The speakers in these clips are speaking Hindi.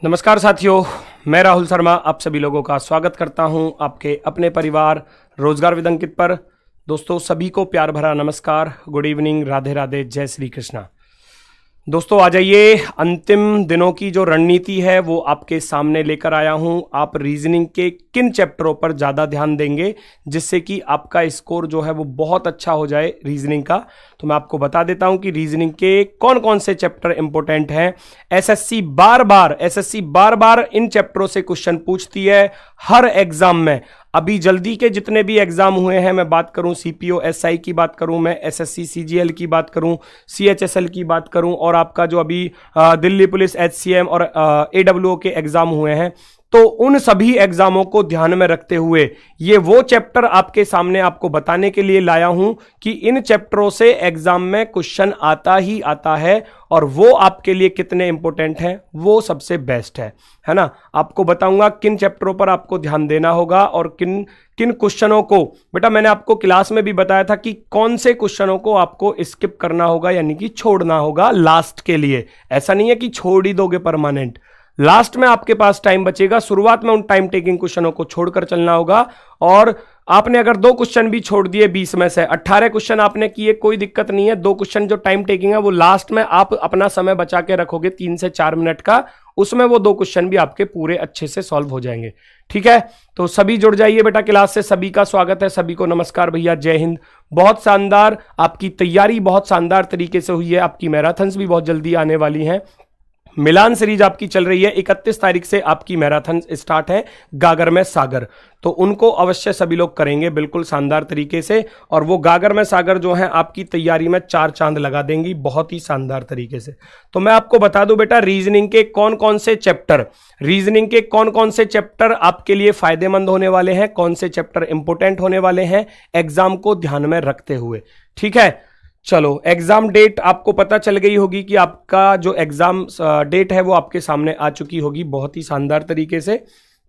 नमस्कार साथियों, मैं राहुल शर्मा आप सभी लोगों का स्वागत करता हूं आपके अपने परिवार रोजगार विद अंकित पर। दोस्तों सभी को प्यार भरा नमस्कार, गुड इवनिंग, राधे राधे, जय श्री कृष्णा। दोस्तों आ जाइए, अंतिम दिनों की जो रणनीति है वो आपके सामने लेकर आया हूं। आप रीजनिंग के किन चैप्टरों पर ज़्यादा ध्यान देंगे जिससे कि आपका स्कोर जो है वो बहुत अच्छा हो जाए रीजनिंग का, तो मैं आपको बता देता हूं कि रीजनिंग के कौन कौन से चैप्टर इंपॉर्टेंट हैं। एसएससी बार बार इन चैप्टरों से क्वेश्चन पूछती है हर एग्जाम में। अभी जल्दी के जितने भी एग्जाम हुए हैं, मैं बात करूं सीपीओ एसआई की बात करूं, मैं एसएससी सीजीएल की बात करूं, सीएचएसएल की बात करूं, और आपका जो अभी दिल्ली पुलिस एचसीएम और एडब्ल्यूओ के एग्जाम हुए हैं, तो उन सभी एग्जामों को ध्यान में रखते हुए ये वो चैप्टर आपके सामने आपको बताने के लिए लाया हूं कि इन चैप्टरों से एग्जाम में क्वेश्चन आता ही आता है और वो आपके लिए कितने इंपॉर्टेंट हैं, वो सबसे बेस्ट है ना। आपको बताऊंगा किन चैप्टरों पर आपको ध्यान देना होगा और किन किन क्वेश्चनों को, बेटा मैंने आपको क्लास में भी बताया था कि कौन से क्वेश्चनों को आपको स्किप करना होगा, यानी कि छोड़ना होगा लास्ट के लिए। ऐसा नहीं है कि छोड़ ही दोगे परमानेंट, लास्ट में आपके पास टाइम बचेगा, शुरुआत में उन टाइम टेकिंग क्वेश्चनों को छोड़कर चलना होगा। और आपने अगर 2 क्वेश्चन भी छोड़ दिए 20 में से 18 क्वेश्चन आपने किए, कोई दिक्कत नहीं है। 2 क्वेश्चन जो टाइम टेकिंग है वो लास्ट में आप अपना समय बचा के रखोगे 3 से 4 मिनट का, उसमें वो 2 क्वेश्चन भी आपके पूरे अच्छे से सॉल्व हो जाएंगे। ठीक है, तो सभी जुड़ जाइए बेटा क्लास से। सभी का स्वागत है, सभी को नमस्कार भैया, जय हिंद। बहुत शानदार आपकी तैयारी बहुत शानदार तरीके से हुई है। आपकी मैराथन्स भी बहुत जल्दी आने वाली हैं। मिलान सीरीज आपकी चल रही है, 31 तारीख से आपकी मैराथन स्टार्ट है गागर में सागर, तो उनको अवश्य सभी लोग करेंगे बिल्कुल शानदार तरीके से। और वो गागर में सागर जो है आपकी तैयारी में 4 चांद लगा देंगी बहुत ही शानदार तरीके से। तो मैं आपको बता दूं बेटा, रीजनिंग के कौन कौन से चैप्टर आपके लिए फायदेमंद होने वाले हैं, कौन से चैप्टर इंपोर्टेंट होने वाले हैं एग्जाम को ध्यान में रखते हुए। ठीक है, चलो एग्जाम डेट आपको पता चल गई होगी कि आपका जो एग्जाम डेट है वो आपके सामने आ चुकी होगी बहुत ही शानदार तरीके से।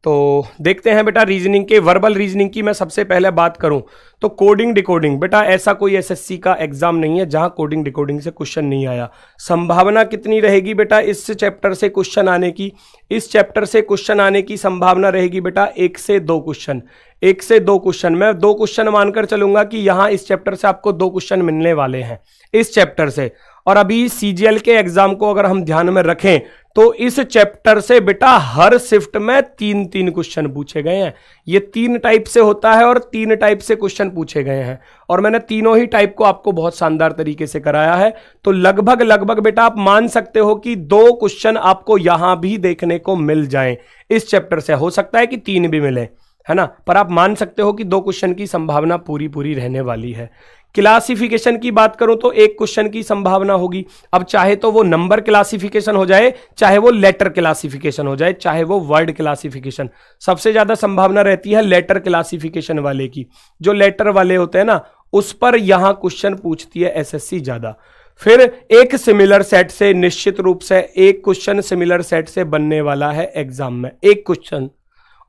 तो देखते हैं बेटा, रीजनिंग के वर्बल रीजनिंग की मैं सबसे पहले बात करूं तो कोडिंग डिकोडिंग, बेटा ऐसा कोई एसएससी का एग्जाम नहीं है जहां कोडिंग डिकोडिंग से क्वेश्चन नहीं आया। संभावना कितनी रहेगी बेटा इस चैप्टर से क्वेश्चन आने की? इस चैप्टर से क्वेश्चन आने की संभावना रहेगी बेटा 1 से 2 क्वेश्चन। 1 से 2 क्वेश्चन, मैं 2 क्वेश्चन मानकर चलूंगा कि यहां इस चैप्टर से आपको 2 क्वेश्चन मिलने वाले हैं इस चैप्टर से। और अभी सीजीएल के एग्जाम को अगर हम ध्यान में रखें तो इस चैप्टर से बेटा हर शिफ्ट में 3-3 क्वेश्चन पूछे गए हैं। ये 3 टाइप से होता है और 3 टाइप से क्वेश्चन पूछे गए हैं, और मैंने तीनों ही टाइप को आपको बहुत शानदार तरीके से कराया है। तो लगभग बेटा आप मान सकते हो कि 2 क्वेश्चन आपको यहां भी देखने को मिल जाएं इस चैप्टर से। हो सकता है कि 3 भी मिले, है ना, पर आप मान सकते हो कि 2 क्वेश्चन की संभावना पूरी रहने वाली है। क्लासिफिकेशन की बात करूं तो 1 क्वेश्चन की संभावना होगी। अब चाहे तो वो नंबर क्लासिफिकेशन हो जाए, चाहे वो लेटर क्लासिफिकेशन हो जाए, चाहे वो वर्ड क्लासिफिकेशन, सबसे ज्यादा संभावना रहती है लेटर क्लासिफिकेशन वाले की। जो लेटर वाले होते हैं ना, उस पर यहां क्वेश्चन पूछती है एसएससी ज्यादा। फिर एक सिमिलर सेट से, निश्चित रूप से 1 क्वेश्चन सिमिलर सेट से बनने वाला है एग्जाम में, 1 क्वेश्चन।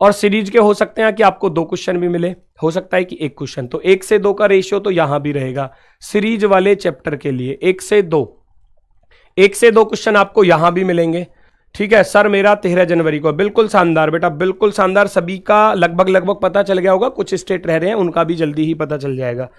और सीरीज के हो सकते हैं कि आपको 2 क्वेश्चन भी मिले, हो सकता है कि 1 क्वेश्चन। तो 1 से 2 का रेशियो तो यहां भी रहेगा सीरीज वाले चैप्टर के लिए। 1 से 2 क्वेश्चन आपको यहां भी मिलेंगे। ठीक है सर, मेरा 13 जनवरी को, बिल्कुल शानदार बेटा, बिल्कुल शानदार। सभी का लगभग पता चल गया होगा, कुछ स्टेट रह रहे हैं उनका भी जल्दी ही पता चल जाएगा।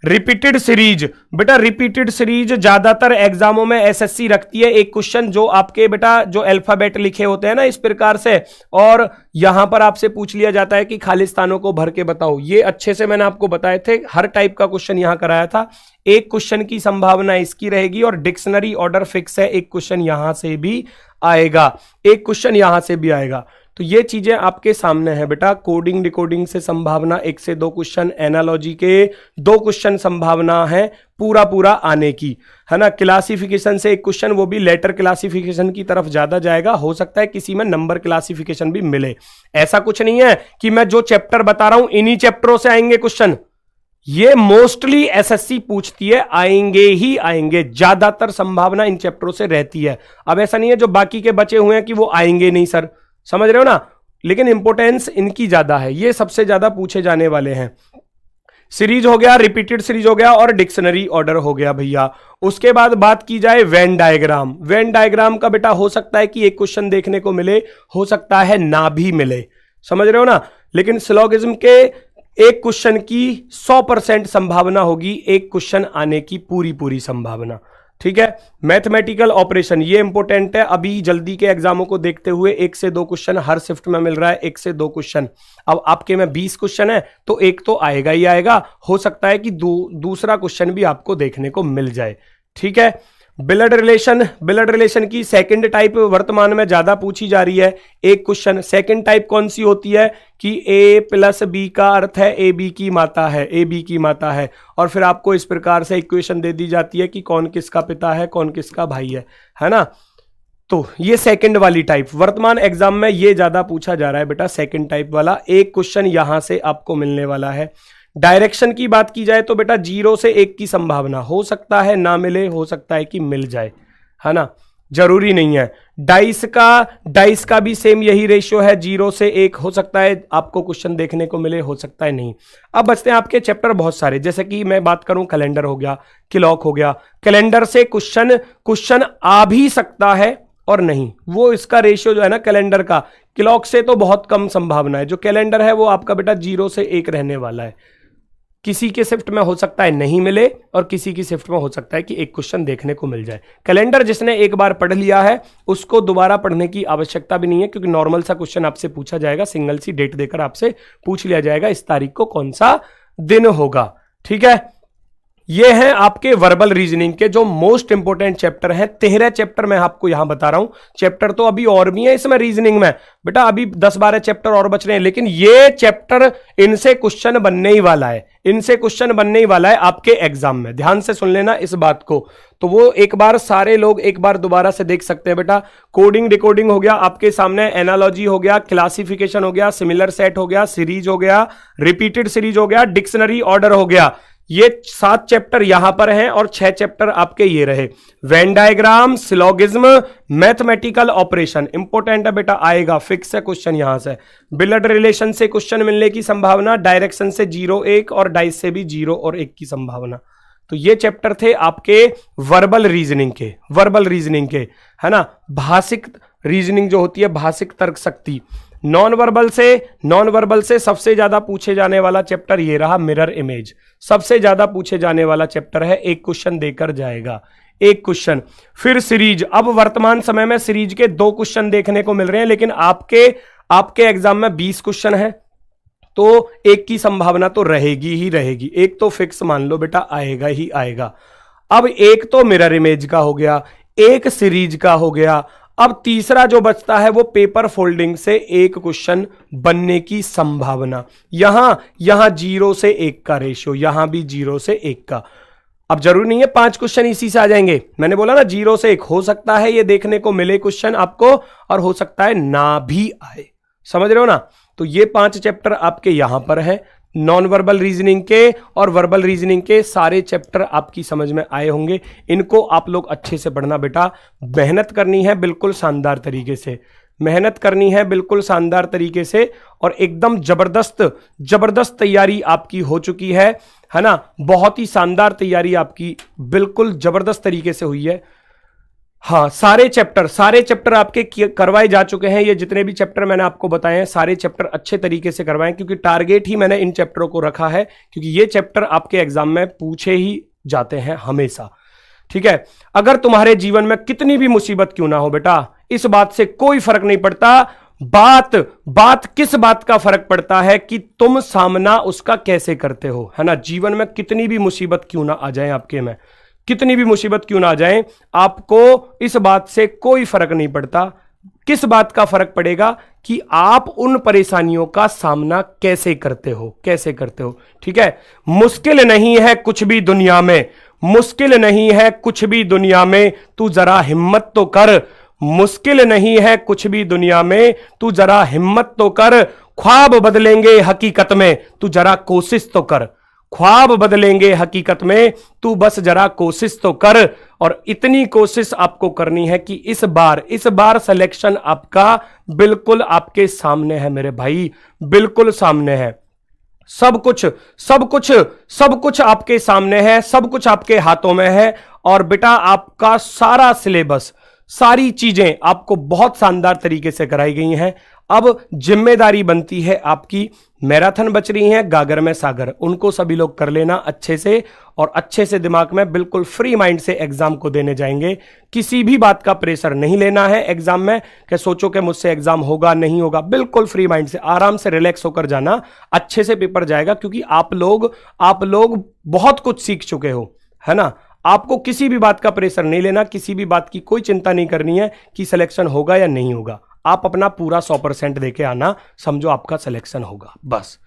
रिपीटेड सीरीज, बेटा रिपीटेड सीरीज ज्यादातर एग्जामों में एसएससी रखती है। 1 क्वेश्चन जो आपके बेटा जो अल्फाबेट लिखे होते हैं ना इस प्रकार से, और यहां पर आपसे पूछ लिया जाता है कि खाली स्थानों को भर के बताओ। ये अच्छे से मैंने आपको बताए थे, हर टाइप का क्वेश्चन यहां कराया था। 1 क्वेश्चन की संभावना इसकी रहेगी, और डिक्शनरी ऑर्डर फिक्स है, 1 क्वेश्चन यहां से भी आएगा, 1 क्वेश्चन यहां से भी आएगा। तो ये चीजें आपके सामने है बेटा। कोडिंग डिकोडिंग से संभावना 1 से 2 क्वेश्चन, एनालॉजी के 2 क्वेश्चन संभावना है पूरा आने की, है ना। क्लासिफिकेशन से 1 क्वेश्चन, वो भी लेटर क्लासिफिकेशन की तरफ ज्यादा जाएगा। हो सकता है किसी में नंबर क्लासिफिकेशन भी मिले। ऐसा कुछ नहीं है कि मैं जो चैप्टर बता रहा हूं इन्हीं चैप्टरों से आएंगे क्वेश्चन। ये मोस्टली एसएससी पूछती है, आएंगे ही आएंगे, ज्यादातर संभावना इन चैप्टरों से रहती है। अब ऐसा नहीं है जो बाकी के बचे हुए हैं कि वो आएंगे नहीं सर, समझ रहे हो ना, लेकिन इंपोर्टेंस इनकी ज्यादा है, ये सबसे ज्यादा पूछे जाने वाले हैं। सीरीज हो गया, रिपीटेड सीरीज हो गया और डिक्शनरी ऑर्डर हो गया भैया। उसके बाद बात की जाए वेन डायग्राम। वेन डायग्राम का बेटा हो सकता है कि एक क्वेश्चन देखने को मिले, हो सकता है ना भी मिले, समझ रहे हो ना। लेकिन सिलोगिज्म के एक क्वेश्चन की 100% संभावना होगी, एक क्वेश्चन आने की पूरी संभावना, ठीक है। मैथमेटिकल ऑपरेशन ये इंपॉर्टेंट है, अभी जल्दी के एग्जामों को देखते हुए 1 से 2 क्वेश्चन हर शिफ्ट में मिल रहा है, 1 से 2 क्वेश्चन। अब आपके में 20 क्वेश्चन है तो एक तो आएगा ही आएगा, हो सकता है कि दूसरा क्वेश्चन भी आपको देखने को मिल जाए, ठीक है। ब्लड रिलेशन की सेकंड टाइप वर्तमान में ज्यादा पूछी जा रही है, एक क्वेश्चन। सेकंड टाइप कौन सी होती है कि A+B का अर्थ है ए बी की माता है, ए बी की माता है, और फिर आपको इस प्रकार से इक्वेशन दे दी जाती है कि कौन किसका पिता है, कौन किसका भाई है ना। तो ये सेकंड वाली टाइप वर्तमान एग्जाम में ये ज्यादा पूछा जा रहा है बेटा, सेकंड टाइप वाला। एक क्वेश्चन यहां से आपको मिलने वाला है। डायरेक्शन की बात की जाए तो बेटा 0 से 1 की संभावना, हो सकता है ना मिले, हो सकता है कि मिल जाए, है ना, जरूरी नहीं है। डाइस का भी सेम यही रेशियो है, 0 से 1, हो सकता है आपको क्वेश्चन देखने को मिले, हो सकता है नहीं। अब बचते हैं आपके चैप्टर बहुत सारे, जैसे कि मैं बात करूं कैलेंडर हो गया, क्लॉक हो गया। कैलेंडर से क्वेश्चन आ भी सकता है और नहीं, वो इसका रेशियो जो है ना कैलेंडर का, क्लॉक से तो बहुत कम संभावना है। जो कैलेंडर है वो आपका बेटा 0 से 1 रहने वाला है। किसी के शिफ्ट में हो सकता है नहीं मिले और किसी की शिफ्ट में हो सकता है कि एक क्वेश्चन देखने को मिल जाए। कैलेंडर जिसने एक बार पढ़ लिया है उसको दोबारा पढ़ने की आवश्यकता भी नहीं है, क्योंकि नॉर्मल सा क्वेश्चन आपसे पूछा जाएगा, सिंगल सी डेट देकर आपसे पूछ लिया जाएगा इस तारीख को कौन सा दिन होगा, ठीक है। ये हैं आपके वर्बल रीजनिंग के जो मोस्ट इंपोर्टेंट चैप्टर हैं। 13 चैप्टर मैं आपको यहां बता रहा हूं, चैप्टर तो अभी और भी है इसमें रीजनिंग में बेटा, अभी 10-12 चैप्टर और बच रहे हैं, लेकिन ये चैप्टर इनसे क्वेश्चन बनने ही वाला है, इनसे क्वेश्चन बनने ही वाला है आपके एग्जाम में। ध्यान से सुन लेना इस बात को, तो वो एक बार सारे लोग एक बार दोबारा से देख सकते हैं बेटा। कोडिंग डिकोडिंग हो गया आपके सामने, एनालॉजी हो गया, क्लासिफिकेशन हो गया, सिमिलर सेट हो गया, सीरीज हो गया, रिपीटेड सीरीज हो गया, डिक्शनरी ऑर्डर हो गया। ये 7 चैप्टर यहां पर हैं और 6 चैप्टर आपके ये रहे, Venn diagram, syllogism, mathematical operation. Important है बेटा, आएगा फिक्स है क्वेश्चन यहां से। ब्लड रिलेशन से क्वेश्चन मिलने की संभावना, डायरेक्शन से 0-1 और डाइस से भी 0 और 1 की संभावना। तो ये चैप्टर थे आपके वर्बल रीजनिंग के, है ना। भाषिक रीजनिंग जो होती है, भाषिक तर्क शक्ति। नॉन वर्बल से सबसे ज्यादा पूछे जाने वाला चैप्टर ये रहा, मिरर इमेज, सबसे ज्यादा पूछे जाने वाला चैप्टर है, एक क्वेश्चन देकर जाएगा, एक क्वेश्चन। फिर सीरीज, अब वर्तमान समय में सीरीज के 2 क्वेश्चन देखने को मिल रहे हैं, लेकिन आपके एग्जाम में 20 क्वेश्चन है तो एक की संभावना तो रहेगी ही रहेगी, एक तो फिक्स मान लो बेटा आएगा ही आएगा। अब एक तो मिरर इमेज का हो गया, एक सीरीज का हो गया। अब तीसरा जो बचता है वो पेपर फोल्डिंग से एक क्वेश्चन बनने की संभावना। यहां 0 से 1 का रेशियो, यहां भी 0 से 1 का। अब जरूरी नहीं है 5 क्वेश्चन इसी से आ जाएंगे, मैंने बोला ना 0 से 1 हो सकता है ये देखने को मिले क्वेश्चन आपको, और हो सकता है ना भी आए, समझ रहे हो ना। तो ये 5 चैप्टर आपके यहां पर है, नॉन वर्बल रीजनिंग के और वर्बल रीजनिंग के सारे चैप्टर आपकी समझ में आए होंगे। इनको आप लोग अच्छे से पढ़ना बेटा, मेहनत करनी है बिल्कुल शानदार तरीके से, मेहनत करनी है बिल्कुल शानदार तरीके से, और एकदम जबरदस्त तैयारी आपकी हो चुकी है ना। बहुत ही शानदार तैयारी आपकी बिल्कुल जबरदस्त तरीके से हुई है। हाँ, सारे चैप्टर आपके करवाए जा चुके हैं। ये जितने भी चैप्टर मैंने आपको बताए हैं सारे चैप्टर अच्छे तरीके से करवाए, क्योंकि टारगेट ही मैंने इन चैप्टरों को रखा है, क्योंकि ये चैप्टर आपके एग्जाम में पूछे ही जाते हैं हमेशा, ठीक है। अगर तुम्हारे जीवन में कितनी भी मुसीबत क्यों ना हो बेटा, इस बात से कोई फर्क नहीं पड़ता। बात किस बात का फर्क पड़ता है कि तुम सामना उसका कैसे करते हो, है ना। जीवन में कितनी भी मुसीबत क्यों ना आ जाए आपके में, कितनी भी मुसीबत क्यों ना आ जाए, आपको इस बात से कोई फर्क नहीं पड़ता। किस बात का फर्क पड़ेगा कि आप उन परेशानियों का सामना कैसे करते हो, ठीक है। मुश्किल नहीं है कुछ भी दुनिया में, मुश्किल नहीं है कुछ भी दुनिया में, तू जरा हिम्मत तो कर। मुश्किल नहीं है कुछ भी दुनिया में, तू जरा हिम्मत तो कर। ख्वाब बदलेंगे हकीकत में, तू जरा कोशिश तो कर। ख्वाब बदलेंगे हकीकत में, तू बस जरा कोशिश तो कर। और इतनी कोशिश आपको करनी है कि इस बार सिलेक्शन आपका बिल्कुल आपके सामने है मेरे भाई, बिल्कुल सामने है। सब कुछ सब कुछ सब कुछ आपके सामने है, सब कुछ आपके हाथों में है। और बेटा आपका सारा सिलेबस, सारी चीजें आपको बहुत शानदार तरीके से कराई गई हैं। अब जिम्मेदारी बनती है आपकी, मैराथन बच रही है गागर में सागर, उनको सभी लोग कर लेना अच्छे से, और अच्छे से दिमाग में बिल्कुल फ्री माइंड से एग्जाम को देने जाएंगे। किसी भी बात का प्रेशर नहीं लेना है एग्जाम में कि सोचो कि मुझसे एग्जाम होगा नहीं होगा, बिल्कुल फ्री माइंड से आराम से रिलैक्स होकर जाना, अच्छे से पेपर जाएगा। क्योंकि आप लोग बहुत कुछ सीख चुके हो, है ना। आपको किसी भी बात का प्रेशर नहीं लेना, किसी भी बात की कोई चिंता नहीं करनी है कि सिलेक्शन होगा या नहीं होगा। आप अपना पूरा 100% देके आना, समझो आपका सिलेक्शन होगा। बस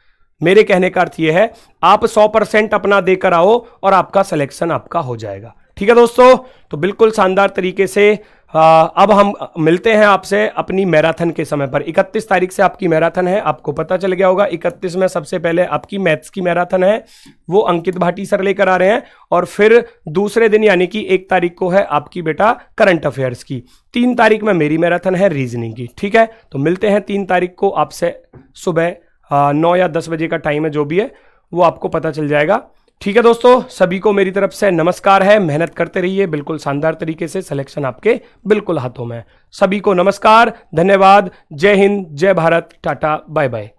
मेरे कहने का अर्थ यह है, आप 100% अपना देकर आओ और आपका सिलेक्शन आपका हो जाएगा। ठीक है दोस्तों, तो बिल्कुल शानदार तरीके से अब हम मिलते हैं आपसे अपनी मैराथन के समय पर। 31 तारीख से आपकी मैराथन है, आपको पता चल गया होगा। 31 में सबसे पहले आपकी मैथ्स की मैराथन है, वो अंकित भाटी सर लेकर आ रहे हैं। और फिर दूसरे दिन यानी कि 1 तारीख को है आपकी बेटा करंट अफेयर्स की। 3 तारीख में मेरी मैराथन है रीजनिंग की। ठीक है, तो मिलते हैं 3 तारीख को आपसे। सुबह 9 या 10 बजे का टाइम है, जो भी है वो आपको पता चल जाएगा। ठीक है दोस्तों, सभी को मेरी तरफ से नमस्कार है। मेहनत करते रहिए, बिल्कुल शानदार तरीके से सिलेक्शन आपके बिल्कुल हाथों में है। सभी को नमस्कार, धन्यवाद, जय हिंद, जय भारत, टाटा, बाय बाय।